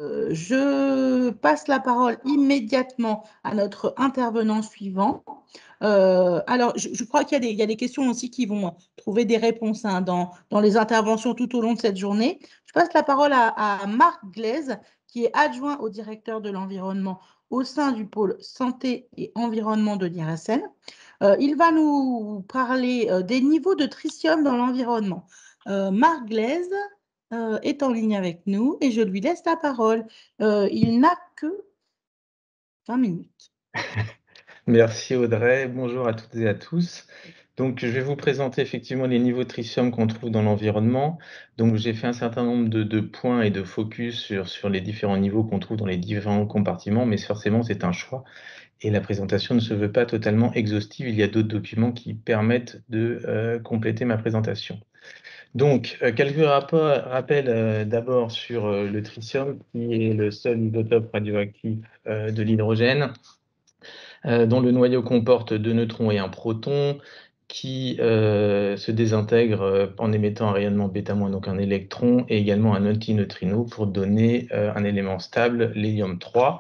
Je passe la parole immédiatement à notre intervenant suivant. Alors, je crois qu'il y a des questions aussi qui vont trouver des réponses hein, dans les interventions tout au long de cette journée. Je passe la parole à Marc Glaise, qui est adjoint au directeur de l'environnement au sein du pôle santé et environnement de l'IRSN. Il va nous parler des niveaux de tritium dans l'environnement. Marc Glaise est en ligne avec nous et je lui laisse la parole. Il n'a que 20 minutes. Merci Audrey, bonjour à toutes et à tous. Donc je vais vous présenter effectivement les niveaux de tritium qu'on trouve dans l'environnement. Donc j'ai fait un certain nombre de points et de focus sur les différents niveaux qu'on trouve dans les différents compartiments, mais forcément c'est un choix et la présentation ne se veut pas totalement exhaustive. Il y a d'autres documents qui permettent de compléter ma présentation. Donc quelques rappels d'abord sur le tritium qui est le seul isotope radioactif de l'hydrogène. Dont le noyau comporte 2 neutrons et un proton, qui se désintègre en émettant un rayonnement β-, donc un électron, et également un antineutrino pour donner un élément stable, l'hélium-3.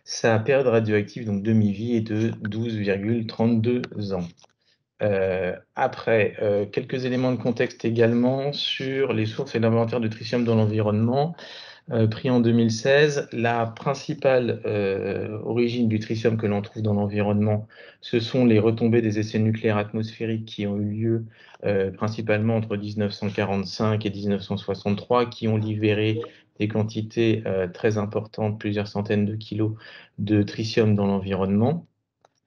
Sa période radioactive, donc demi-vie, est de 12,32 ans. Après, quelques éléments de contexte également sur les sources et l'inventaire de tritium dans l'environnement. Pris en 2016. La principale origine du tritium que l'on trouve dans l'environnement, ce sont les retombées des essais nucléaires atmosphériques qui ont eu lieu principalement entre 1945 et 1963, qui ont libéré des quantités très importantes, plusieurs centaines de kilos de tritium dans l'environnement.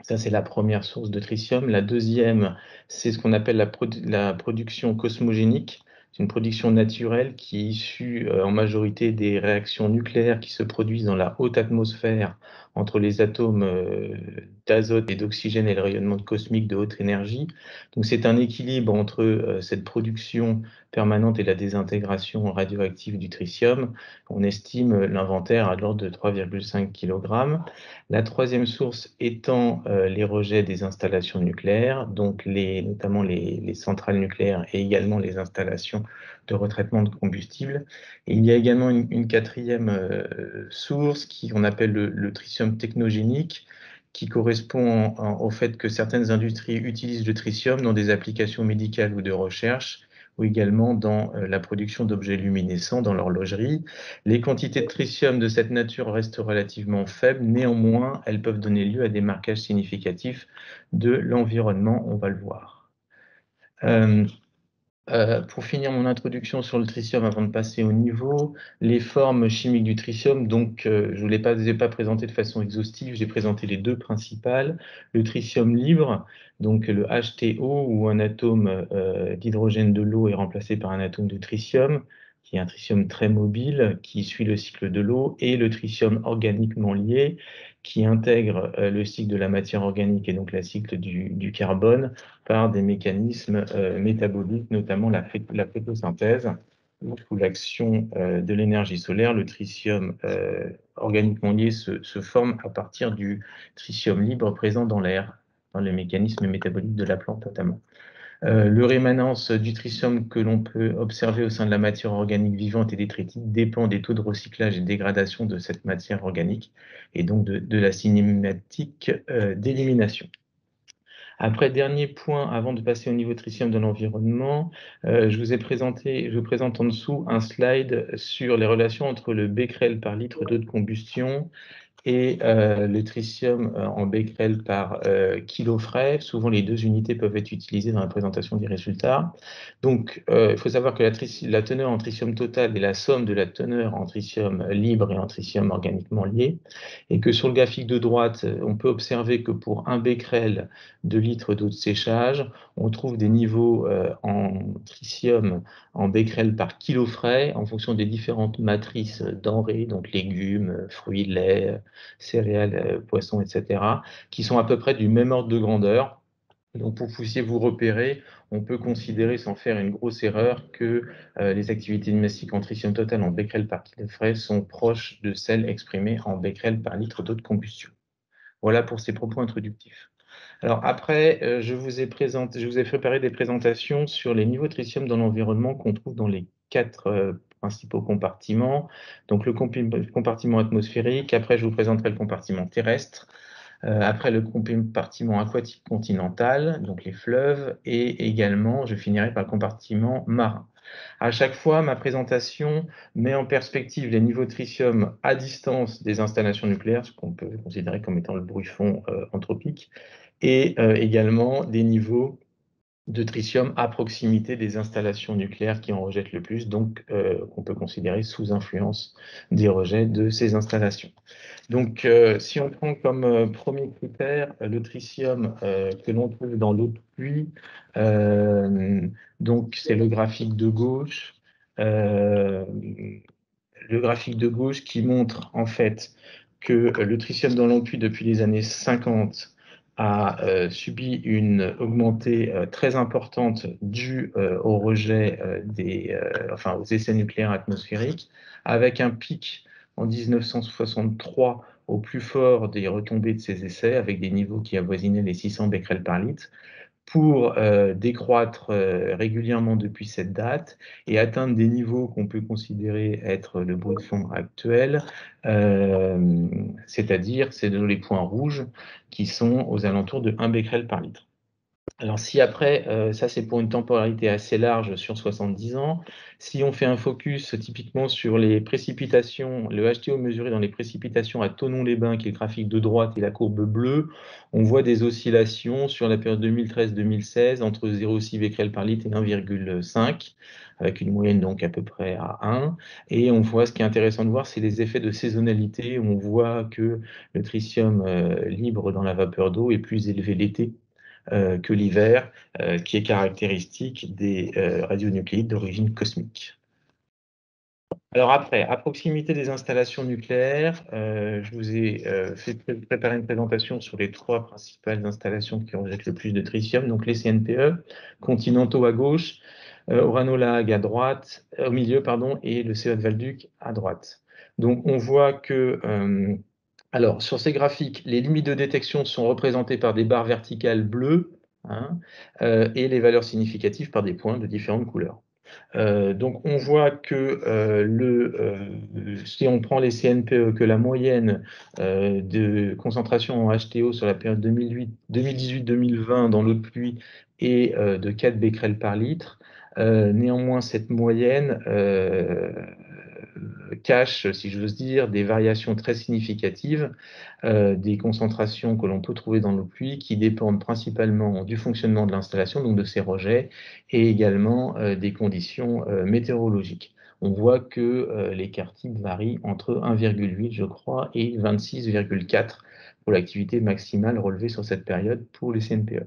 Ça, c'est la première source de tritium. La deuxième, c'est ce qu'on appelle la production cosmogénique. C'est une production naturelle qui est issue en majorité des réactions nucléaires qui se produisent dans la haute atmosphère entre les atomes d'azote et d'oxygène et le rayonnement cosmique de haute énergie. Donc c'est un équilibre entre cette production permanente et la désintégration radioactive du tritium. On estime l'inventaire à l'ordre de 3,5 kg. La troisième source étant les rejets des installations nucléaires, donc notamment les centrales nucléaires et également les installations de retraitement de combustible. Et il y a également une quatrième source qu'on appelle le tritium technogénique, qui correspond au fait que certaines industries utilisent le tritium dans des applications médicales ou de recherche, ou également dans la production d'objets luminescents dans l'horlogerie. Les quantités de tritium de cette nature restent relativement faibles, néanmoins, elles peuvent donner lieu à des marquages significatifs de l'environnement, on va le voir. Pour finir mon introduction sur le tritium, avant de passer au niveau, les formes chimiques du tritium, donc je ne les ai pas présentées de façon exhaustive, j'ai présenté les deux principales. Le tritium libre, donc le HTO, où un atome d'hydrogène de l'eau est remplacé par un atome de tritium, qui est un tritium très mobile, qui suit le cycle de l'eau, et le tritium organiquement lié, qui intègre le cycle de la matière organique et donc le cycle du carbone, par des mécanismes métaboliques, notamment la photosynthèse, où sous l'action de l'énergie solaire, le tritium organiquement lié se forme à partir du tritium libre présent dans l'air, dans les mécanismes métaboliques de la plante notamment. Le rémanence du tritium que l'on peut observer au sein de la matière organique vivante et détritique dépend des taux de recyclage et de dégradation de cette matière organique et donc de la cinématique d'élimination. Après, dernier point, avant de passer au niveau tritium de l'environnement, je vous présente en dessous un slide sur les relations entre le becquerel par litre d'eau de combustion et le tritium en becquerel par kilo frais. Souvent, les deux unités peuvent être utilisées dans la présentation des résultats. Donc, il faut savoir que la teneur en tritium total est la somme de la teneur en tritium libre et en tritium organiquement lié, et que sur le graphique de droite, on peut observer que pour un becquerel de litre d'eau de séchage, on trouve des niveaux en tritium en becquerel par kilo frais en fonction des différentes matrices denrées, donc légumes, fruits, lait, céréales, poissons, etc., qui sont à peu près du même ordre de grandeur. Donc, pour que vous puissiez vous repérer, on peut considérer, sans faire une grosse erreur, que les activités domestiques en tritium total en becquerel par kilo frais sont proches de celles exprimées en becquerel par litre d'eau de combustion. Voilà pour ces propos introductifs. Alors après, je vous ai préparé des présentations sur les niveaux de tritium dans l'environnement qu'on trouve dans les 4 principaux compartiments. Donc le compartiment atmosphérique, après je vous présenterai le compartiment terrestre, après le compartiment aquatique continental, donc les fleuves, et également je finirai par le compartiment marin. À chaque fois, ma présentation met en perspective les niveaux de tritium à distance des installations nucléaires, ce qu'on peut considérer comme étant le bruit fond anthropique, et également des niveaux de tritium à proximité des installations nucléaires qui en rejettent le plus, donc qu'on peut considérer sous influence des rejets de ces installations. Donc, si on prend comme premier critère le tritium que l'on trouve dans l'eau de pluie, donc c'est le graphique de gauche. Le graphique de gauche qui montre en fait que le tritium dans l'eau de pluie depuis les années 50 a subi une augmentée très importante due au rejet aux essais nucléaires atmosphériques, avec un pic en 1963 au plus fort des retombées de ces essais, avec des niveaux qui avoisinaient les 600 becquerels par litre, pour décroître régulièrement depuis cette date et atteindre des niveaux qu'on peut considérer être le bruit de fond actuel, c'est-à-dire c'est les points rouges qui sont aux alentours de 1 becquerel par litre. Alors si après, ça c'est pour une temporalité assez large sur 70 ans, si on fait un focus typiquement sur les précipitations, le HTO mesuré dans les précipitations à Thonon-les-Bains, qui est le graphique de droite et la courbe bleue, on voit des oscillations sur la période 2013-2016 entre 0,6 becquerel par litre et 1,5, avec une moyenne donc à peu près à 1. Et on voit, ce qui est intéressant de voir, c'est les effets de saisonnalité, où on voit que le tritium libre dans la vapeur d'eau est plus élevé l'été que l'hiver, qui est caractéristique des radionucléides d'origine cosmique. Alors après, à proximité des installations nucléaires, je vous ai fait préparer une présentation sur les 3 principales installations qui rejettent le plus de tritium, donc les CNPE, continentaux à gauche, Orano-La Hague à droite, au milieu, pardon, et le CEA de Valduc à droite. Donc on voit que alors, sur ces graphiques, les limites de détection sont représentées par des barres verticales bleues, hein, et les valeurs significatives par des points de différentes couleurs. Donc, on voit que si on prend les CNPE, que la moyenne de concentration en HTO sur la période 2018-2020 dans l'eau de pluie est de 4 becquerels par litre. Néanmoins, cette moyenne cache, si j'ose dire, des variations très significatives des concentrations que l'on peut trouver dans l'eau de pluie qui dépendent principalement du fonctionnement de l'installation, donc de ses rejets, et également des conditions météorologiques. On voit que l'écart type varie entre 1,8, je crois, et 26,4 pour l'activité maximale relevée sur cette période pour les CNPE.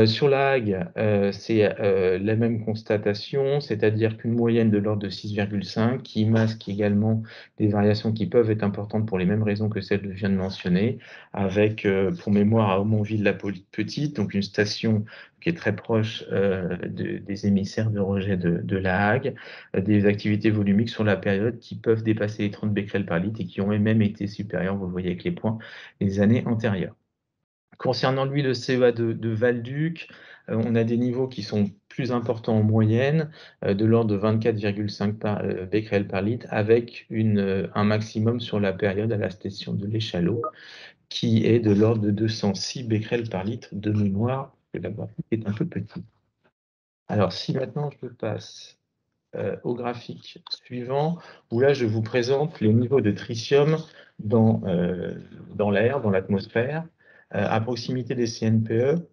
Sur la Hague, c'est la même constatation, c'est-à-dire qu'une moyenne de l'ordre de 6,5 qui masque également des variations qui peuvent être importantes pour les mêmes raisons que celles que je viens de mentionner, avec, pour mémoire, à Aumonville-la-Petite, donc une station qui est très proche des émissaires de rejet de la Hague, des activités volumiques sur la période qui peuvent dépasser les 30 becquerels par litre et qui ont même été supérieures, vous le voyez avec les points, les années antérieures. Concernant lui, le CEA de Valduc, on a des niveaux qui sont plus importants en moyenne, de l'ordre de 24,5 becquerels par litre, avec un maximum sur la période à la station de l'Échalot, qui est de l'ordre de 206 becquerels par litre de mémoire, que la graphique est un peu petite. Alors, si maintenant je passe au graphique suivant, où là je vous présente les niveaux de tritium dans l'air, dans l'atmosphère, à proximité des CNPE.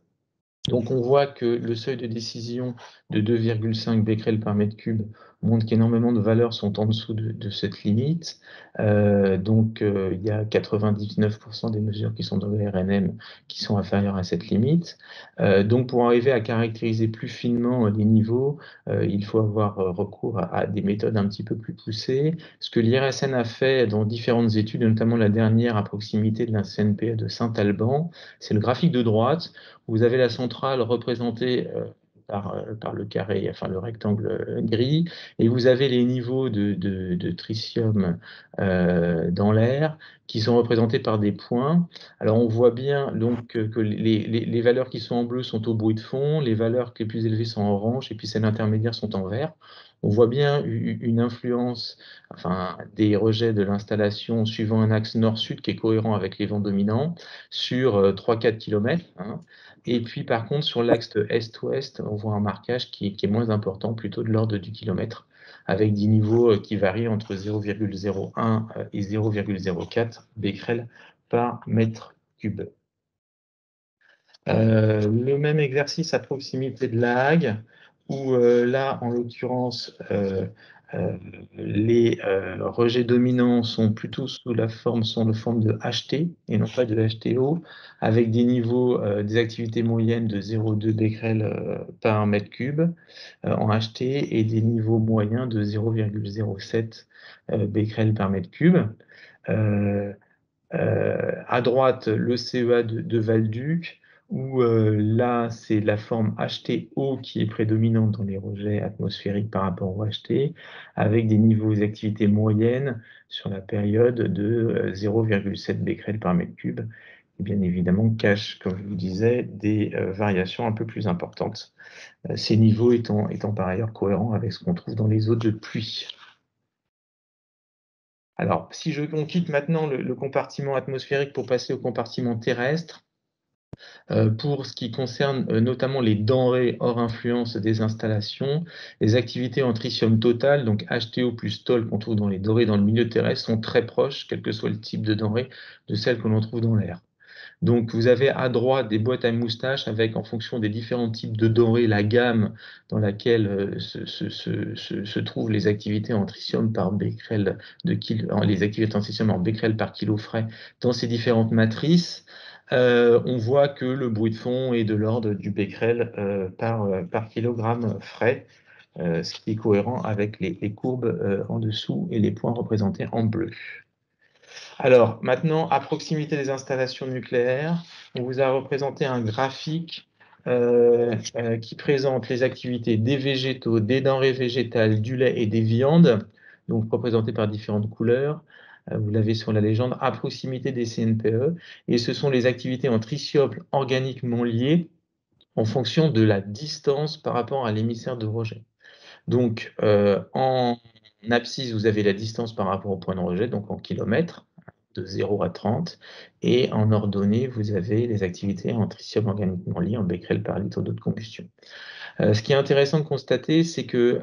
Donc on voit que le seuil de décision de 2,5 becquerels par mètre cube montre qu'énormément de valeurs sont en dessous de cette limite. Il y a 99% des mesures qui sont dans le RNM qui sont inférieures à cette limite. Donc pour arriver à caractériser plus finement les niveaux, il faut avoir recours à des méthodes un petit peu plus poussées. Ce que l'IRSN a fait dans différentes études, notamment la dernière à proximité de la CNPE de Saint-Alban, c'est le graphique de droite. Vous avez la centrale représentée par le carré, enfin le rectangle gris, et vous avez les niveaux de tritium dans l'air qui sont représentés par des points. Alors on voit bien donc que les valeurs qui sont en bleu sont au bruit de fond, les valeurs les plus élevées sont en orange, et puis celles intermédiaires sont en vert. On voit bien une influence, enfin, des rejets de l'installation suivant un axe nord-sud qui est cohérent avec les vents dominants sur 3-4 km. Hein. Et puis, par contre, sur l'axe est-ouest, on voit un marquage qui est moins important, plutôt de l'ordre du kilomètre, avec des niveaux qui varient entre 0,01 et 0,04 becquerel par mètre cube. Le même exercice à proximité de la Hague, où là, en l'occurrence, les rejets dominants sont plutôt sous la forme de HT et non pas de HTO, avec des niveaux des activités moyennes de 0,2 becquerel par mètre cube en HT et des niveaux moyens de 0,07 becquerel par mètre cube. À droite, le CEA de Valduc, où là, c'est la forme HTO qui est prédominante dans les rejets atmosphériques par rapport au HT, avec des niveaux d'activité moyenne sur la période de 0,7 becquerel par mètre cube, et bien évidemment cache, comme je vous disais, des variations un peu plus importantes, ces niveaux étant par ailleurs cohérents avec ce qu'on trouve dans les eaux de pluie. Alors, si on quitte maintenant le compartiment atmosphérique pour passer au compartiment terrestre, pour ce qui concerne notamment les denrées hors influence des installations, les activités en tritium total, donc HTO plus TOL qu'on trouve dans les denrées dans le milieu terrestre, sont très proches, quel que soit le type de denrée, de celles que l'on trouve dans l'air. Donc, vous avez à droite des boîtes à moustaches avec, en fonction des différents types de denrées, la gamme dans laquelle se trouvent les activités en tritium par becquerel les activités en tritium en becquerel par kilo frais dans ces différentes matrices. On voit que le bruit de fond est de l'ordre du becquerel par kilogramme frais, ce qui est cohérent avec les courbes en dessous et les points représentés en bleu. Alors, maintenant, à proximité des installations nucléaires, on vous a représenté un graphique qui présente les activités des végétaux, des denrées végétales, du lait et des viandes, donc représentées par différentes couleurs. Vous l'avez sur la légende, à proximité des CNPE. Et ce sont les activités en tritium organiquement liées en fonction de la distance par rapport à l'émissaire de rejet. Donc, en abscisse, vous avez la distance par rapport au point de rejet, donc en kilomètres, de 0 à 30. Et en ordonnée, vous avez les activités en tritium organiquement liées en becquerel par litre d'eau de combustion. Ce qui est intéressant de constater, c'est que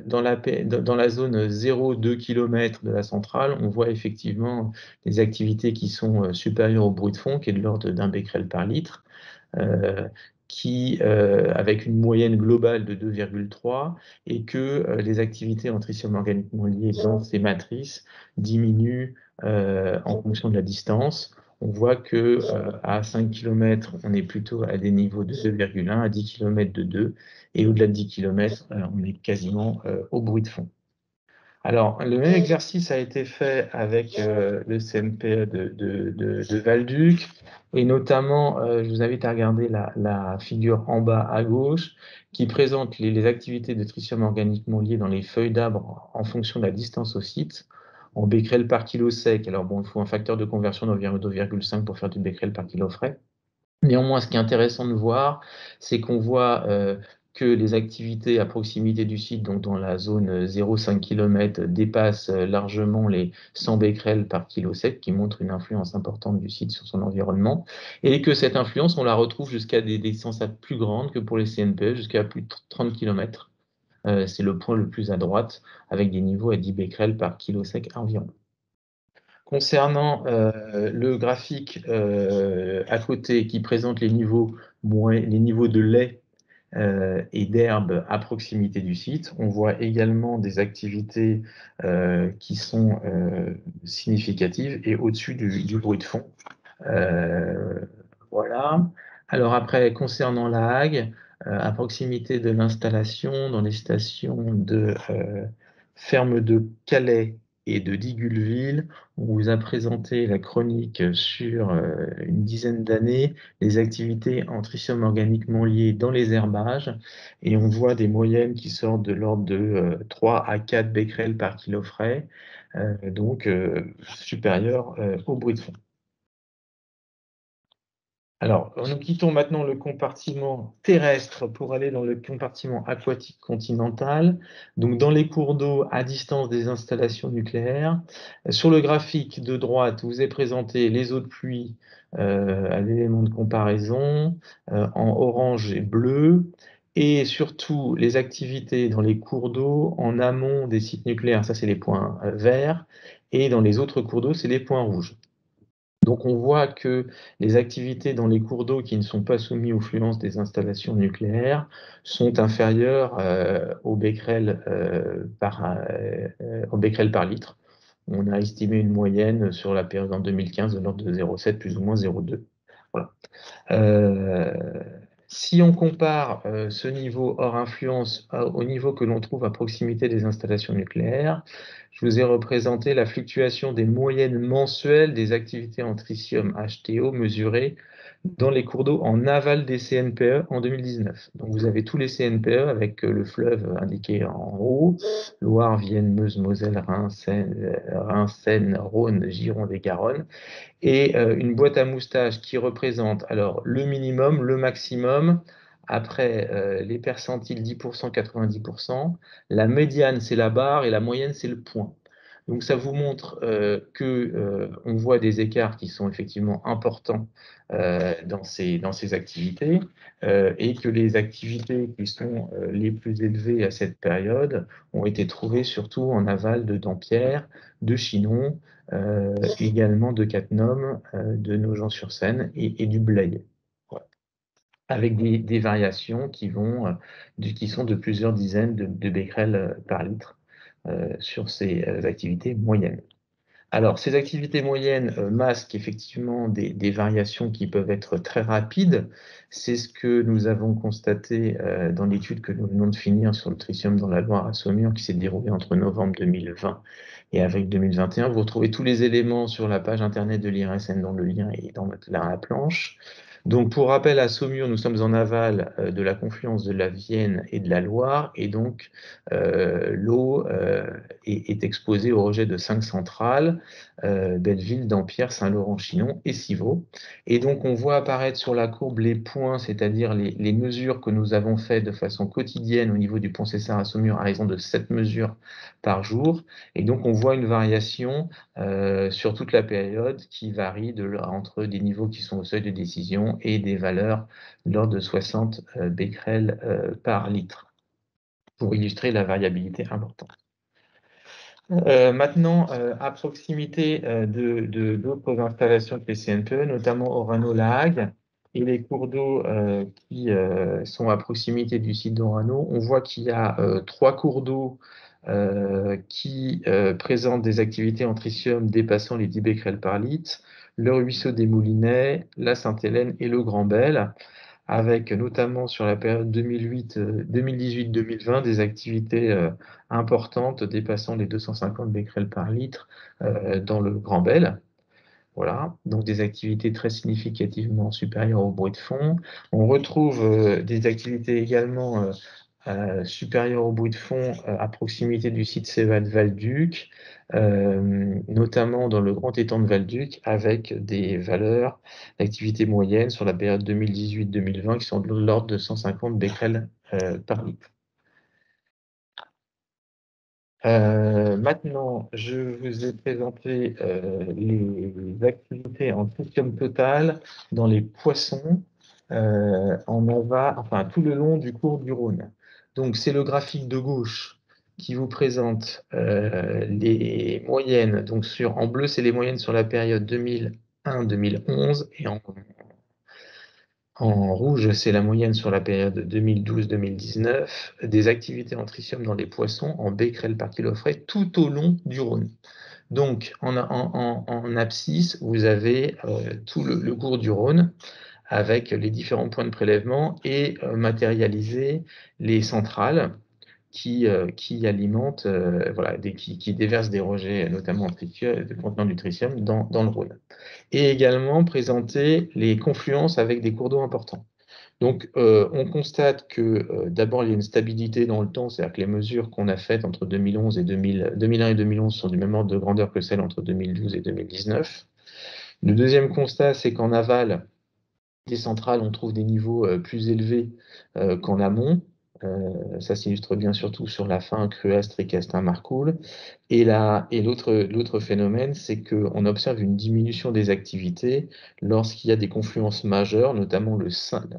dans la zone 0,2 km de la centrale, on voit effectivement des activités qui sont supérieures au bruit de fond, qui est de l'ordre d'un becquerel par litre. Avec une moyenne globale de 2,3, et que les activités en tritium organiquement liées dans ces matrices diminuent en fonction de la distance. On voit que à 5 km, on est plutôt à des niveaux de 2,1, à 10 km de 2, et au-delà de 10 km, on est quasiment au bruit de fond. Alors, le même exercice a été fait avec le CNPE de Valduc, et notamment, je vous invite à regarder la figure en bas à gauche, qui présente les activités de tritium organiquement liées dans les feuilles d'arbre en fonction de la distance au site, en becquerel par kilo sec. Alors bon, il faut un facteur de conversion d'environ 2,5 pour faire du becquerel par kilo frais. Néanmoins, ce qui est intéressant de voir, c'est qu'on voit que les activités à proximité du site, donc dans la zone 0,5 km, dépassent largement les 100 becquerels par kilo sec, qui montre une influence importante du site sur son environnement, et que cette influence, on la retrouve jusqu'à des distances plus grandes que pour les CNPE, jusqu'à plus de 30 km. C'est le point le plus à droite, avec des niveaux à 10 becquerels par kilo sec environ. Concernant le graphique à côté qui présente les niveaux de lait et d'herbe à proximité du site, on voit également des activités qui sont significatives et au-dessus du bruit de fond. Voilà. Alors après, concernant la Hague, à proximité de l'installation, dans les stations de Ferme de Calais et de Digulville, on vous a présenté la chronique sur une dizaine d'années, les activités en tritium organiquement liées dans les herbages, et on voit des moyennes qui sortent de l'ordre de 3 à 4 becquerels par kilo frais, donc supérieurs au bruit de fond. Alors, nous quittons maintenant le compartiment terrestre pour aller dans le compartiment aquatique continental, donc dans les cours d'eau à distance des installations nucléaires. Sur le graphique de droite, vous est présenté les eaux de pluie à l'élément de comparaison en orange et bleu, et surtout les activités dans les cours d'eau en amont des sites nucléaires, ça c'est les points verts, et dans les autres cours d'eau, c'est les points rouges. Donc on voit que les activités dans les cours d'eau qui ne sont pas soumis aux fluences des installations nucléaires sont inférieures au becquerel par litre. On a estimé une moyenne sur la période en 2015 de l'ordre de 0,7 plus ou moins 0,2. Voilà. Euh, Si on compare ce niveau hors influence au niveau que l'on trouve à proximité des installations nucléaires, je vous ai représenté la fluctuation des moyennes mensuelles des activités en tritium HTO mesurées dans les cours d'eau en aval des CNPE en 2019. Donc vous avez tous les CNPE avec le fleuve indiqué en haut, Loire, Vienne, Meuse, Moselle, Rhin, Seine, Rhône, Gironde et Garonne, et une boîte à moustaches qui représente alors le minimum, le maximum, après les percentiles 10%, 90%, la médiane c'est la barre et la moyenne c'est le point. Donc ça vous montre on voit des écarts qui sont effectivement importants dans ces activités et que les activités qui sont les plus élevées à cette période ont été trouvées surtout en aval de Dampierre, de Chinon, également de Cattenom, de Nogent-sur-Seine et du Blaye. Voilà. Avec des variations qui sont de plusieurs dizaines de becquerels par litre sur ces activités moyennes. Alors, ces activités moyennes masquent effectivement des variations qui peuvent être très rapides. C'est ce que nous avons constaté dans l'étude que nous venons de finir sur le tritium dans la Loire à Saumur, qui s'est déroulée entre novembre 2020 et avril 2021. Vous retrouvez tous les éléments sur la page internet de l'IRSN, dont le lien est dans la planche. Donc, pour rappel, à Saumur, nous sommes en aval de la confluence de la Vienne et de la Loire, et donc l'eau est exposée au rejet de 5 centrales, Belleville, Dampierre, Saint-Laurent-Chinon et Civaux. Et donc, on voit apparaître sur la courbe les points, c'est-à-dire les mesures que nous avons faites de façon quotidienne au niveau du pont Cessart à Saumur, à raison de 7 mesures par jour. Et donc, on voit une variation sur toute la période qui varie entre des niveaux qui sont au seuil de décision et des valeurs de l'ordre de 60 becquerels par litre, pour illustrer la variabilité importante. Maintenant, à proximité d'autres installations que les CNPE, notamment Orano-La Hague, et les cours d'eau qui sont à proximité du site d'Orano, on voit qu'il y a 3 cours d'eau qui présentent des activités en tritium dépassant les 10 becquerels par litre, le ruisseau des Moulinets, la Sainte-Hélène et le Grand-Bel, avec notamment sur la période 2018-2020 des activités importantes dépassant les 250 becquerels par litre dans le Grand Bel. Voilà, donc des activités très significativement supérieures au bruit de fond. On retrouve des activités également supérieures au bruit de fond à proximité du site CEVA de Valduc, notamment dans le grand étang de Valduc, avec des valeurs d'activité moyenne sur la période 2018-2020 qui sont de l'ordre de 150 becquerels par litre. Maintenant, je vous ai présenté les activités en tritium total dans les poissons enfin tout le long du cours du Rhône. Donc, c'est le graphique de gauche qui vous présente les moyennes. Donc, en bleu, c'est les moyennes sur la période 2001-2011 et en rouge, c'est la moyenne sur la période 2012-2019 des activités en tritium dans les poissons en becquerel par kilo frais tout au long du Rhône. Donc, en abscisse, vous avez tout le cours du Rhône avec les différents points de prélèvement et matérialiser les centrales qui alimentent, qui déversent des rejets, notamment contenant du tritium, dans le Rhône. Et également présenter les confluences avec des cours d'eau importants. Donc, on constate que d'abord, il y a une stabilité dans le temps, c'est-à-dire que les mesures qu'on a faites entre 2011 et 2001 et 2011 sont du même ordre de grandeur que celles entre 2012 et 2019. Le deuxième constat, c'est qu'en aval, centrale, on trouve des niveaux plus élevés qu'en amont. Ça s'illustre bien surtout sur la fin, Cruas, Tricastin, Marcoule. Et l'autre phénomène, c'est qu'on observe une diminution des activités lorsqu'il y a des confluences majeures, notamment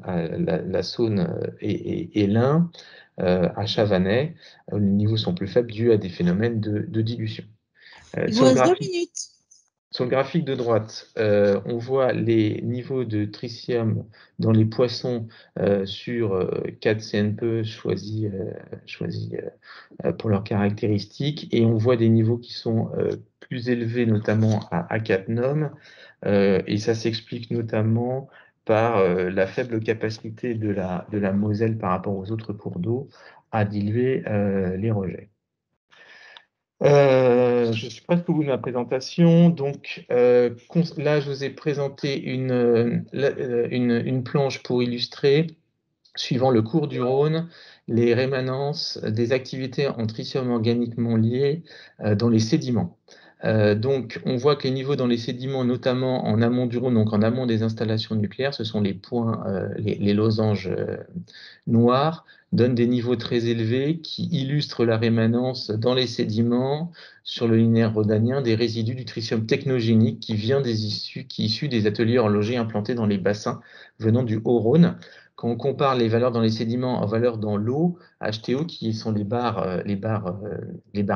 la Saône et l'Ain à Chavanais. Les niveaux sont plus faibles dû à des phénomènes de dilution. Il vous Sur le reste deux graphique, minutes. sur le graphique de droite, on voit les niveaux de tritium dans les poissons sur 4 CNP choisis pour leurs caractéristiques, et on voit des niveaux qui sont plus élevés, notamment à 4 nômes, et ça s'explique notamment par la faible capacité de la Moselle par rapport aux autres cours d'eau à diluer les rejets. Je suis presque au bout de ma présentation. Donc là, je vous ai présenté une planche pour illustrer, suivant le cours du Rhône, les rémanences des activités en tritium organiquement liées dans les sédiments. Donc, on voit que les niveaux dans les sédiments, notamment en amont du Rhône, donc en amont des installations nucléaires, ce sont les points, les losanges noirs, donnent des niveaux très élevés qui illustrent la rémanence dans les sédiments sur le linéaire rhodanien des résidus du tritium technogénique qui est issu des ateliers horlogers implantés dans les bassins venant du Haut-Rhône. Quand on compare les valeurs dans les sédiments aux valeurs dans l'eau, HTO, qui sont les barres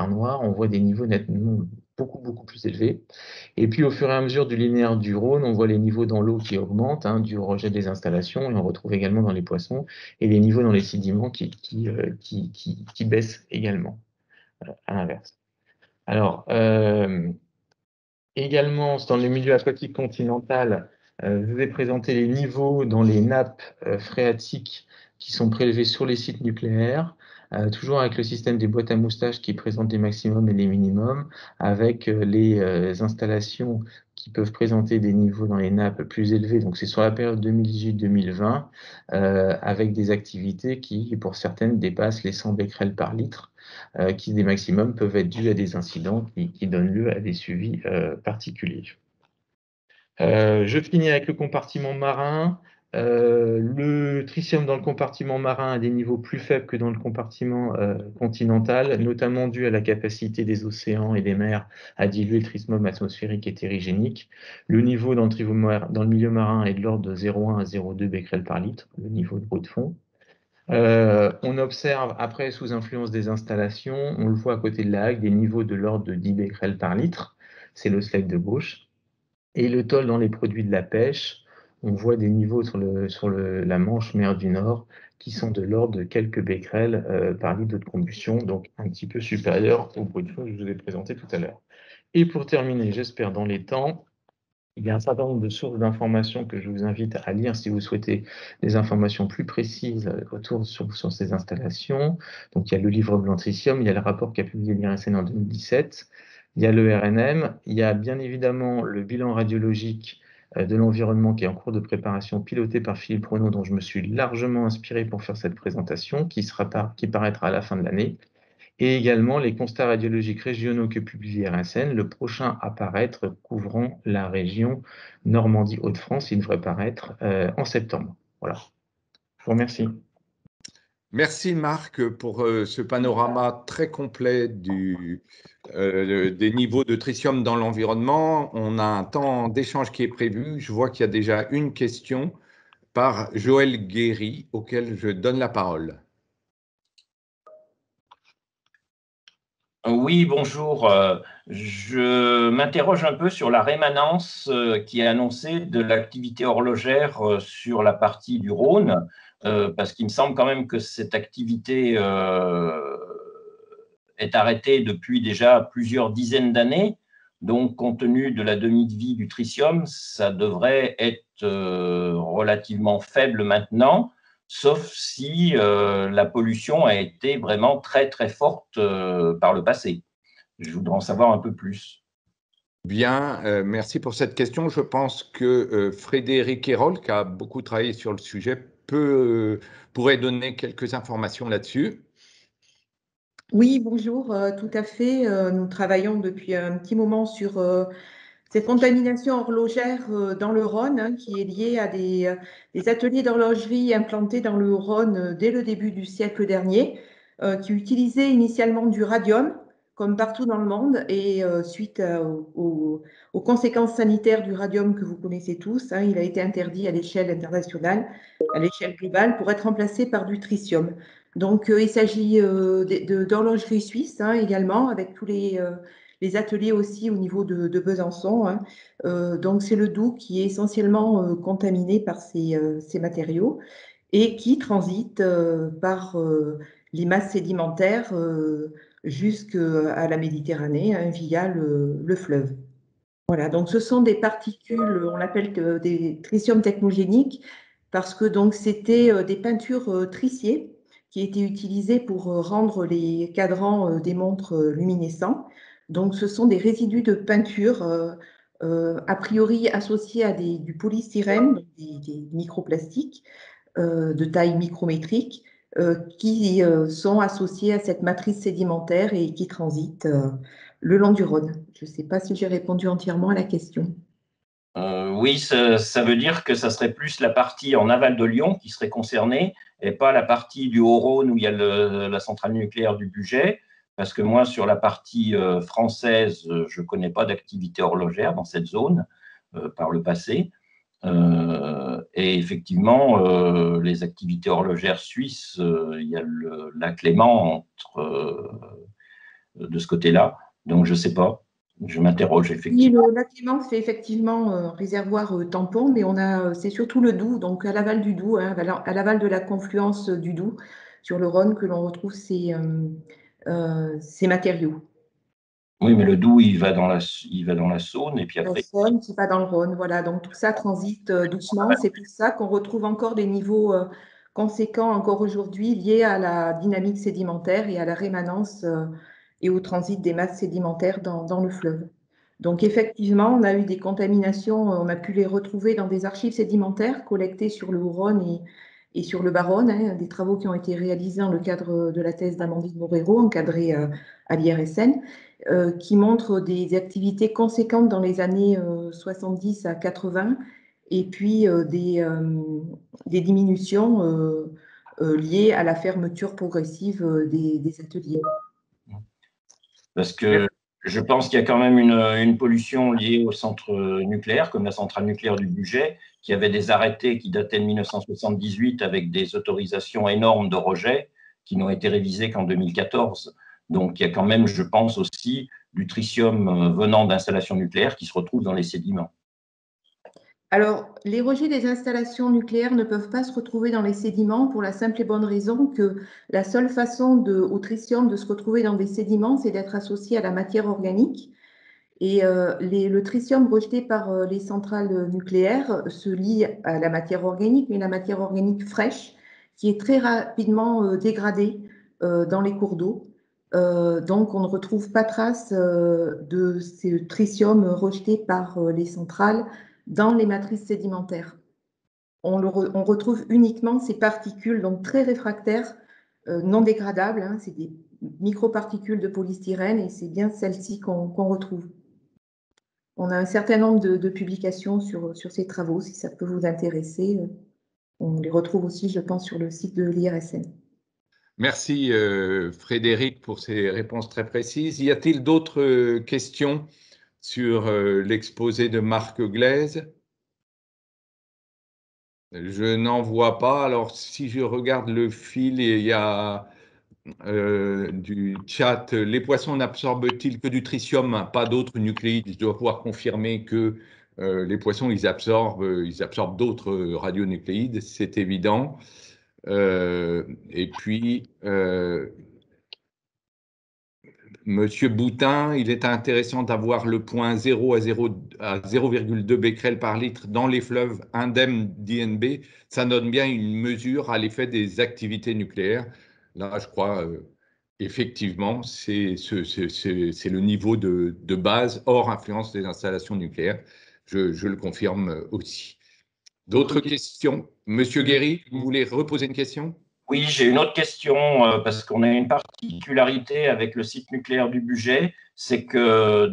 noires, on voit des niveaux nettement beaucoup plus élevés. Et puis, au fur et à mesure du linéaire du Rhône, on voit les niveaux dans l'eau qui augmentent, du rejet des installations, et on retrouve également dans les poissons, et les niveaux dans les sédiments qui baissent également, à l'inverse. Alors, également, dans le milieu aquatique continental, je vous ai présenté les niveaux dans les nappes phréatiques qui sont prélevés sur les sites nucléaires, toujours avec le système des boîtes à moustaches qui présente des maximums et des minimums, avec les installations qui peuvent présenter des niveaux dans les nappes plus élevés. Donc, c'est sur la période 2018-2020, avec des activités qui, pour certaines, dépassent les 100 becquerels par litre. Qui des maximums peuvent être dus à des incidents qui donnent lieu à des suivis particuliers. Je finis avec le compartiment marin. Le tritium dans le compartiment marin a des niveaux plus faibles que dans le compartiment continental, notamment dû à la capacité des océans et des mers à diluer le trismum atmosphérique et terrigénique. Le niveau dans le milieu marin est de l'ordre de 0,1 à 0,2 becquerels par litre, le niveau de eau de fond. On observe après, sous influence des installations, on le voit à côté de la Hague, des niveaux de l'ordre de 10 becquerels par litre, c'est le slide de gauche. Et le toll dans les produits de la pêche, on voit des niveaux sur la Manche mer du Nord qui sont de l'ordre de quelques becquerels par litre de combustion, donc un petit peu supérieur au bruit de feu que je vous ai présenté tout à l'heure. Et pour terminer, j'espère dans les temps, il y a un certain nombre de sources d'informations que je vous invite à lire si vous souhaitez des informations plus précises sur ces installations. Donc, il y a le livre blanc Tritium, il y a le rapport qu'a publié l'IRSN en 2017, il y a le RNM, il y a bien évidemment le bilan radiologique de l'environnement qui est en cours de préparation, piloté par Philippe Renaud, dont je me suis largement inspiré pour faire cette présentation, qui paraîtra à la fin de l'année. Et également les constats radiologiques régionaux que publie RSN, le prochain à paraître couvrant la région Normandie-Hauts-de-France, il devrait paraître en septembre. Voilà. Je vous remercie. Merci Marc pour ce panorama très complet des niveaux de tritium dans l'environnement. On a un temps d'échange qui est prévu. Je vois qu'il y a déjà une question par Joël Guéry, auquel je donne la parole. Oui, bonjour. Je m'interroge un peu sur la rémanence qui est annoncée de l'activité horlogère sur la partie du Rhône, parce qu'il me semble quand même que cette activité est arrêtée depuis déjà plusieurs dizaines d'années. Donc, compte tenu de la demi-vie du tritium, ça devrait être relativement faible maintenant, sauf si la pollution a été vraiment très forte par le passé. Je voudrais en savoir un peu plus. Bien, merci pour cette question. Je pense que Frédéric Hérol, qui a beaucoup travaillé sur le sujet, pourrait donner quelques informations là-dessus. Oui, bonjour, tout à fait. Nous travaillons depuis un petit moment sur Cette contamination horlogère dans le Rhône, hein, qui est liée à des ateliers d'horlogerie implantés dans le Rhône dès le début du siècle dernier, qui utilisaient initialement du radium, comme partout dans le monde, et suite aux conséquences sanitaires du radium que vous connaissez tous, hein, il a été interdit à l'échelle internationale, à l'échelle globale, pour être remplacé par du tritium. Donc, il s'agit d'horlogerie suisse, hein, également, avec tous les ateliers aussi au niveau de Besançon, hein. Donc, c'est le Doubs qui est essentiellement contaminé par ces matériaux et qui transite par les masses sédimentaires jusqu'à la Méditerranée, hein, via le fleuve. Voilà, donc ce sont des particules, on l'appelle des tritiums technogéniques, parce que donc c'était des peintures triciées qui étaient utilisées pour rendre les cadrans des montres luminescents. Donc ce sont des résidus de peinture a priori associés à du polystyrène, donc des microplastiques de taille micrométrique, qui sont associés à cette matrice sédimentaire et qui transitent le long du Rhône. Je ne sais pas si j'ai répondu entièrement à la question. Oui, ça veut dire que ça serait plus la partie en aval de Lyon qui serait concernée et pas la partie du Haut-Rhône où il y a la centrale nucléaire du Bugey, parce que moi, sur la partie française, je ne connais pas d'activité horlogère dans cette zone par le passé. Et effectivement, les activités horlogères suisses, il y a le lac Léman de ce côté-là, donc je ne sais pas. Je m'interroge effectivement. Le lac Léman fait effectivement réservoir tampon, mais c'est surtout le Doubs, donc à l'aval du Doubs, hein, à l'aval de la confluence du Doubs sur le Rhône que l'on retrouve ces matériaux. Oui, mais le Doubs, il va dans la Saône et puis après. La Saône, c'est pas dans le Rhône, voilà. Donc tout ça transite doucement. C'est pour ça qu'on retrouve encore des niveaux conséquents encore aujourd'hui liés à la dynamique sédimentaire et à la rémanence et au transit des masses sédimentaires dans le fleuve. Donc effectivement, on a eu des contaminations, on a pu les retrouver dans des archives sédimentaires collectées sur le Haut-Rhône et sur le Bas-Rhône, hein, des travaux qui ont été réalisés dans le cadre de la thèse d'Amandine Morero, encadrée à l'IRSN, qui montrent des activités conséquentes dans les années 70 à 80, et puis des diminutions liées à la fermeture progressive des ateliers. Parce que je pense qu'il y a quand même une pollution liée au centre nucléaire, comme la centrale nucléaire du Bugey, qui avait des arrêtés qui dataient de 1978 avec des autorisations énormes de rejet qui n'ont été révisées qu'en 2014. Donc, il y a quand même, je pense aussi, du tritium venant d'installations nucléaires qui se retrouvent dans les sédiments. Alors, les rejets des installations nucléaires ne peuvent pas se retrouver dans les sédiments pour la simple et bonne raison que la seule façon au tritium de se retrouver dans des sédiments, c'est d'être associé à la matière organique. Et le tritium rejeté par les centrales nucléaires se lie à la matière organique, mais la matière organique fraîche, qui est très rapidement dégradée dans les cours d'eau. Donc, on ne retrouve pas trace de ce tritium rejeté par les centrales dans les matrices sédimentaires. On retrouve uniquement ces particules donc très réfractaires, non dégradables, hein, c'est des microparticules de polystyrène et c'est bien celles-ci qu'on retrouve. On a un certain nombre de publications sur ces travaux, si ça peut vous intéresser. On les retrouve aussi, je pense, sur le site de l'IRSN. Merci Frédéric pour ces réponses très précises. Y a-t-il d'autres questions sur l'exposé de Marc Glaise? Je n'en vois pas. Alors, si je regarde le fil, il y a du chat. Les poissons n'absorbent-ils que du tritium, pas d'autres nucléides? Je dois pouvoir confirmer que les poissons, ils absorbent d'autres radionucléides, c'est évident. Et puis, Monsieur Boutin, il est intéressant d'avoir le point 0 à 0,2 becquerel par litre dans les fleuves indemnes d'INB. Ça donne bien une mesure à l'effet des activités nucléaires. Là, je crois, effectivement, c'est le niveau de base hors influence des installations nucléaires. Je le confirme aussi. D'autres questions? Monsieur Guéry, vous voulez reposer une question? Oui, j'ai une autre question parce qu'on a une particularité avec le site nucléaire du Bugey, c'est que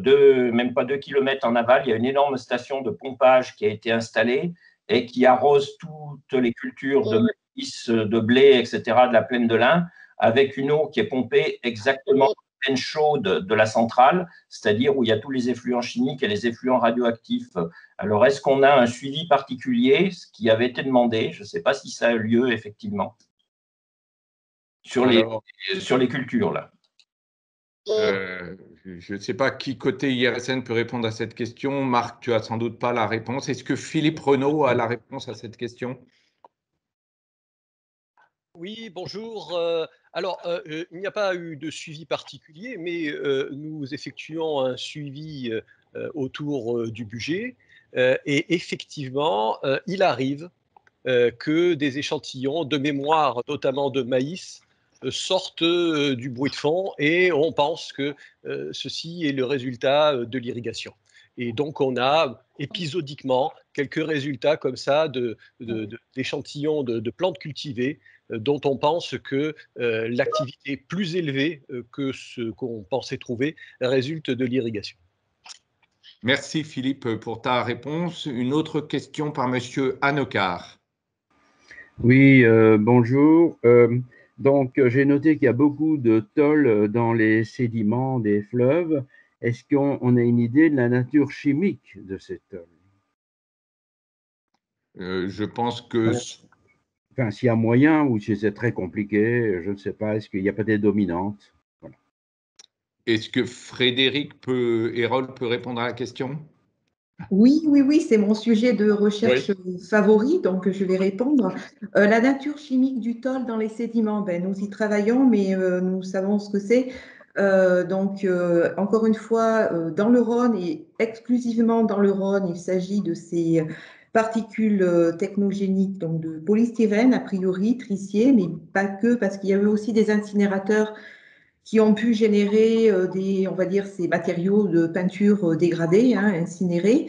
même pas 2 kilomètres en aval, il y a une énorme station de pompage qui a été installée et qui arrose toutes les cultures de maïs, de blé, etc., de la plaine de l'Ain, avec une eau qui est pompée exactement dans la plaine chaude de la centrale, c'est-à-dire où il y a tous les effluents chimiques et les effluents radioactifs. Alors, est-ce qu'on a un suivi particulier, ce qui avait été demandé? Je ne sais pas si ça a eu lieu effectivement. Sur les cultures, là. Je ne sais pas qui côté IRSN peut répondre à cette question. Marc, tu as sans doute pas la réponse. Est-ce que Philippe Renaud a la réponse à cette question? Oui, bonjour. Il n'y a pas eu de suivi particulier, mais nous effectuons un suivi autour du budget. Et effectivement, il arrive que des échantillons de mémoire, notamment de maïs, sortent du bruit de fond et on pense que ceci est le résultat de l'irrigation. Et donc, on a épisodiquement quelques résultats comme ça d'échantillons de plantes cultivées dont on pense que l'activité plus élevée que ce qu'on pensait trouver résulte de l'irrigation. Merci Philippe pour ta réponse. Une autre question par Monsieur Hanekar. Oui, bonjour. Donc, j'ai noté qu'il y a beaucoup de tôles dans les sédiments des fleuves. Est-ce qu'on a une idée de la nature chimique de ces tôles? Je pense que… Enfin, s'il y a moyen ou si c'est très compliqué, je ne sais pas. Est-ce qu'il n'y a pas des dominantes? Voilà. Est-ce que Frédéric Hérol peut répondre à la question? Oui, c'est mon sujet de recherche favori, donc je vais répondre. La nature chimique du tôle dans les sédiments, nous y travaillons, mais nous savons ce que c'est. Encore une fois, dans le Rhône et exclusivement dans le Rhône, il s'agit de ces particules technogéniques, donc de polystyrène, a priori, tricier, mais pas que, parce qu'il y a eu aussi des incinérateurs qui ont pu générer on va dire, ces matériaux de peinture dégradés, incinérés.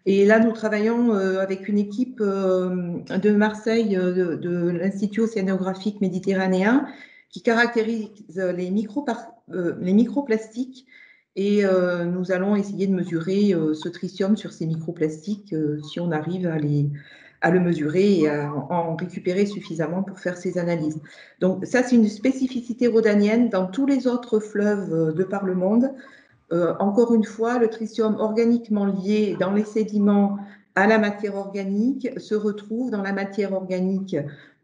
Et là, nous travaillons avec une équipe de Marseille, de l'Institut océanographique méditerranéen, qui caractérise les microplastiques. Et nous allons essayer de mesurer ce tritium sur ces microplastiques, si on arrive à le mesurer et à en récupérer suffisamment pour faire ces analyses. Donc ça, c'est une spécificité rhodanienne. Dans tous les autres fleuves de par le monde, encore une fois, le tritium organiquement lié dans les sédiments à la matière organique se retrouve dans la matière organique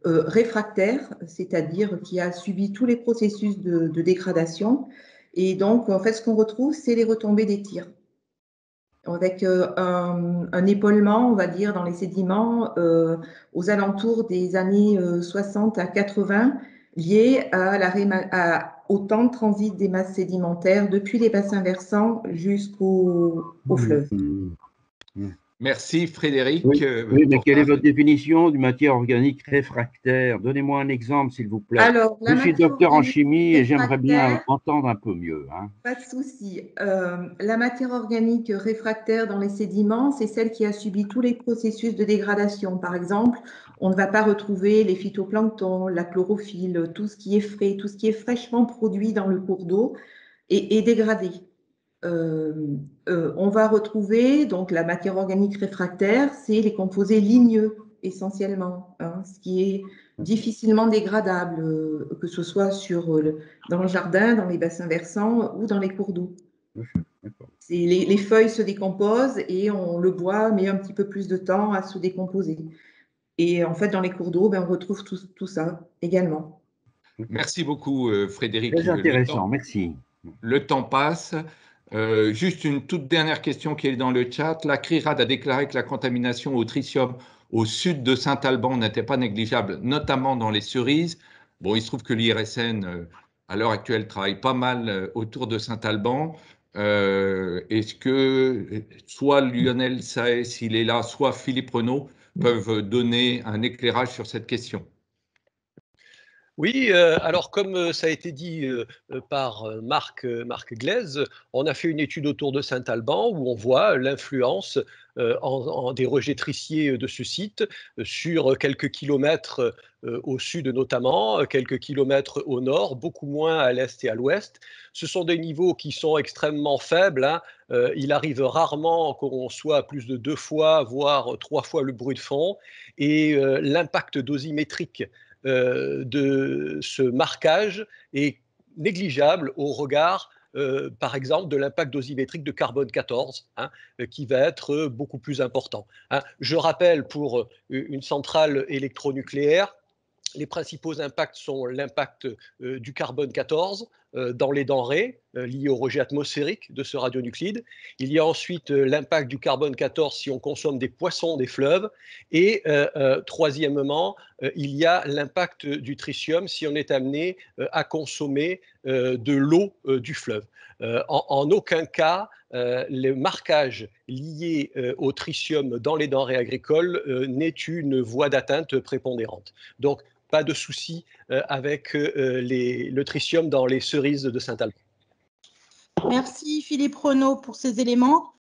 réfractaire, c'est-à-dire qui a subi tous les processus de dégradation. Et donc, en fait, ce qu'on retrouve, c'est les retombées des tirs, avec un épaulement, on va dire, dans les sédiments aux alentours des années 60 à 80, lié au temps de transit des masses sédimentaires depuis les bassins versants jusqu'au fleuve. Merci Frédéric. Oui, mais quelle est votre définition d'une matière organique réfractaire? Donnez-moi un exemple, s'il vous plaît. Alors, je suis docteur en chimie et j'aimerais bien entendre un peu mieux. Pas de souci. La matière organique réfractaire dans les sédiments, c'est celle qui a subi tous les processus de dégradation. Par exemple, on ne va pas retrouver les phytoplanctons, la chlorophylle, tout ce qui est frais, tout ce qui est fraîchement produit dans le cours d'eau et dégradé. On va retrouver donc la matière organique réfractaire, c'est les composés ligneux essentiellement, ce qui est difficilement dégradable, que ce soit dans le jardin, dans les bassins versants ou dans les cours d'eau. Les feuilles se décomposent et le bois met un petit peu plus de temps à se décomposer. Et en fait, dans les cours d'eau, on retrouve tout ça également. Merci beaucoup Frédéric. Très intéressant, merci. Le temps passe. Juste une toute dernière question qui est dans le chat. La CRIRAD a déclaré que la contamination au tritium au sud de Saint-Alban n'était pas négligeable, notamment dans les cerises. Bon, il se trouve que l'IRSN, à l'heure actuelle, travaille pas mal autour de Saint-Alban. Est-ce que soit Lionel Saez, s'il est là, soit Philippe Renaud peuvent donner un éclairage sur cette question? Oui, alors comme ça a été dit par Marc Glaise, on a fait une étude autour de Saint-Alban où on voit l'influence des rejets trissiers de ce site sur quelques kilomètres au sud notamment, quelques kilomètres au nord, beaucoup moins à l'est et à l'ouest. Ce sont des niveaux qui sont extrêmement faibles, hein. Il arrive rarement qu'on soit à plus de 2 fois, voire 3 fois le bruit de fond, et l'impact dosimétrique de ce marquage est négligeable au regard, par exemple, de l'impact dosimétrique de carbone 14, hein, qui va être beaucoup plus important. Hein. Je rappelle, pour une centrale électronucléaire, les principaux impacts sont l'impact du carbone 14 dans les denrées liées au rejet atmosphérique de ce radionuclide. Il y a ensuite l'impact du carbone 14 si on consomme des poissons des fleuves. Et troisièmement, il y a l'impact du tritium si on est amené à consommer de l'eau du fleuve. En aucun cas, le marquage lié au tritium dans les denrées agricoles n'est une voie d'atteinte prépondérante. Donc, pas de souci avec le tritium dans les cerises de Saint-Alban. Merci Philippe Renaud pour ces éléments.